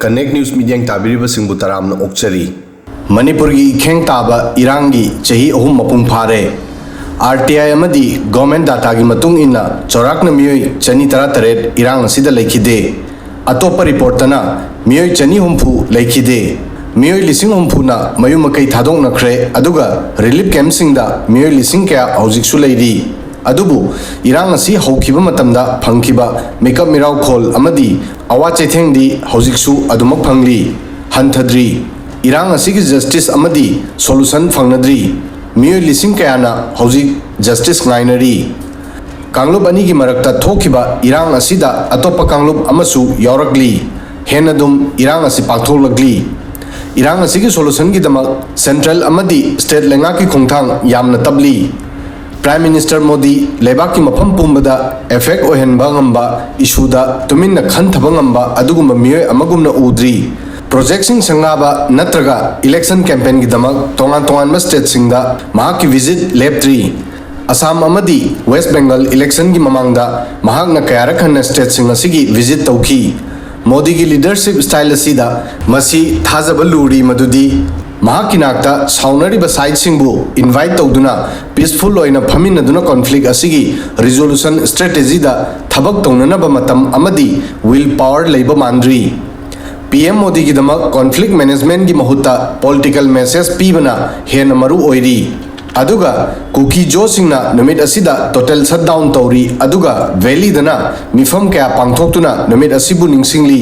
Connect News Media Tabiriba Singbu Taramna Okchari Manipur gi Kheng Taba Irangi Chahi Ahum Mapung Phare RTI amadi government data gi matung inna chorakna miyoi chani tara taret Irang asida laikhide atopa report tana miyoi chani humpu laikhide miyoi lising humpu na mayumakai thadong na khre aduga relief camp singda miyoi lising kya Houjiksu lairi adubu Irang asi haukiba matamda phangkiba makeup mirau khol amadi awa Cheithengdi Houjiksu Adumak phangli hanthadri Irang asi gi justice amadi solution phangnadri miyoi lising kayana hojik justice ngainari Kanglup ani gi marakta thokiba Irang asida atopa Kanglup amasu yaurakli henadum Irang asi paktholagli Irang asi gi solution gi damak central amadi state lenga ki khongthang yamna tabli Prime Minister Modi lebak ki mafam pumbada effect ohenba ngamba issue tuminna khanthaba ngamba adugumba miyoi amagumna udri Project sing sangaba natraga election campaign gi damak tongan state singda mahak ki visit lab 3 Assam amadi West Bengal election gi mamangda mahak na kayara khanna state sing asigi visit tauki Modi gi leadership style asida masi thajaba luri madudi mahak ki nakta saunari ba side singbu invite tawduna peaceful oina phaminaduna conflict asigi resolution strategy da thabak tongnana ba matam amadi will power leiba mandri PM Modi ki damak conflict management ki mahutta political message pibana hena maru oiri aduga Kuki jo singna numit asida total shutdown tauri aduga valley dana mifam kya pangthoktuna numit asibu ningsingli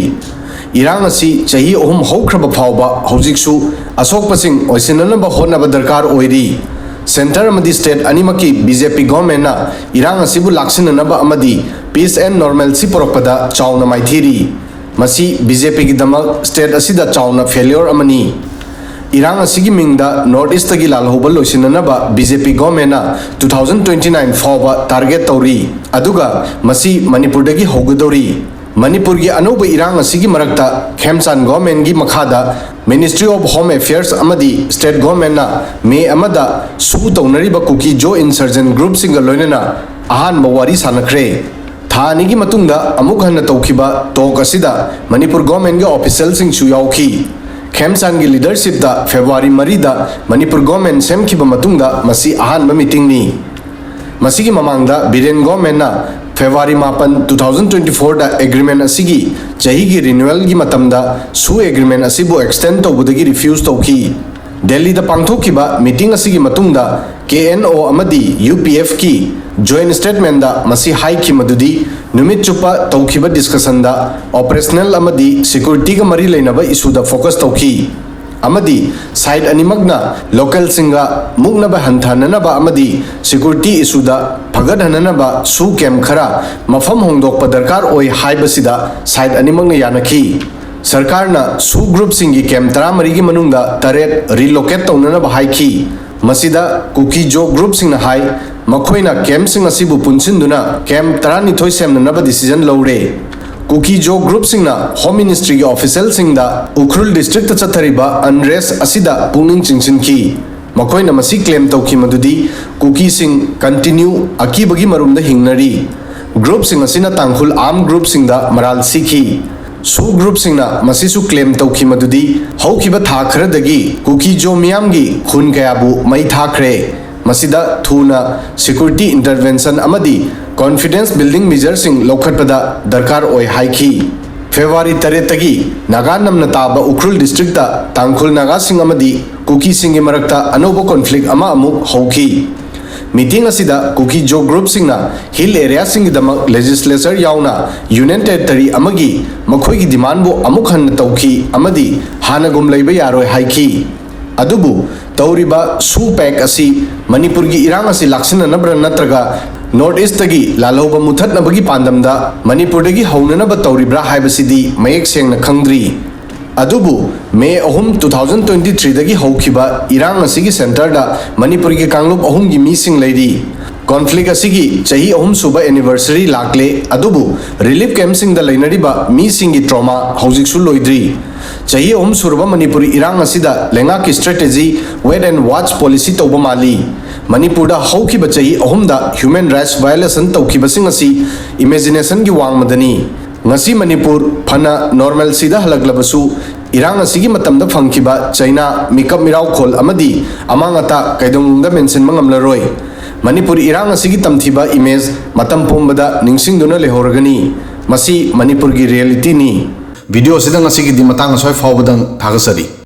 Irang asi chahi ohum haukraba phawba Houjiksu asok pasing oisinanaba hotnaba darkar oiri center amadi state animaki BJP government na Irang asibu laksinanaba amadi peace and normalcy porokpada chawna maithiri Masi BJP ki damak state asida chawna failure amani Irang asigi mingda North East gi lalhobal loisinanaba BJP government na 2029 fawba target tauri aduga masi Manipur dagi hogadori Manipur gi anoba Irang asigi marakta Khemchan government gi makhada Ministry of Home Affairs amadi state government na May amada su taunariba Kuki jo insurgent group singa loinana ahan mawari sanakre Thani gi matungda amuk hanna tawkiba tok asida Manipur government gi official sing chu yauki Khemchan gi leadership da February 3 da Manipur government semkiba matungda masi ahan ma meeting ni masi gi mamangda Biren government na February 8 2024 da agreement asigi chahi gi renewal gi matamda su agreement asibu extend tawbudagi refuse tawki Delhi da pangthokiba meeting asigi matungda KNO amadi UPF ki joint statement da masi high ki madudi numit chupa tawkiba discussion da operational amadi security ga mari leinaba issue da focus tawki amadi side animagna local singa mugnaba hanthananaba amadi security issue da phagadhananaba su kem khara mafam hongdokpa darkar oi haibasida side animagna yanaki Sarkarna su group singi kem taramari gi manungda taret relocate taunanaba haiki masida Kuki jo group singna hai makhoina kem sing asibu punsinduna kem tarani thoi semnanaba decision lowre Kuki jo group singna home ministry gi official singda Ukhrul district ta chathariba unrest asida pungning chingsinki makhoina masi claim tawki madudi Kuki sing continue akibagi marumda hingnari group sing asina tangkhul arm group singda maral sikhi su group singna masisu claim tawki madudi haukiba tha kharadagi Kuki jo miyamgi khun kayabu mai thakre masida thuna security intervention amadi confidence building measures sing lokhatpada darkar oi haiki February 3 tagi Naga namna taba Ukhrul district ta tangkhul Naga sing amadi Kuki sing marakta anobo conflict ama amuk hauki meeting asida Kuki jo group singna hill area sing damak legislature yauna union territory amagi makhoi gi demand bo amuk han tawki amadi hanagum leiba yaroi haiki adubu tauriba su pack asi Manipur gi Irang asi laksina nabra natraga North East tagi laloba muthat nabagi pandamda Manipur dagi haunana ba tauribra haibasidi mayek sengna khangdri adubu May 2023 dagi haukiba Irang asigi center da Manipur gi Kanglup ahum gi missing lady conflict asigi chahi ahum suba anniversary lakle adubu relief camp sing da leinariba missing gi trauma Houjiksu loidri chahi ahum surba Manipur Irang asida lenga ki strategy wait and watch policy tawba mali Manipur da haukiba chahi ahum da human rights violation tawkiba sing asi imagination gi wang madani ngasi Manipur phana normal sida halaglabsu irang asigi matamda phangkiba China mikap mirau khol amadi amangata kaidongda mention mangamlaroi Manipur irang asigi tamthiba image matam pombada ningsingduna lehorgani masi Manipur gi reality ni video sida ngasigi di matang soi fawbadang thagasari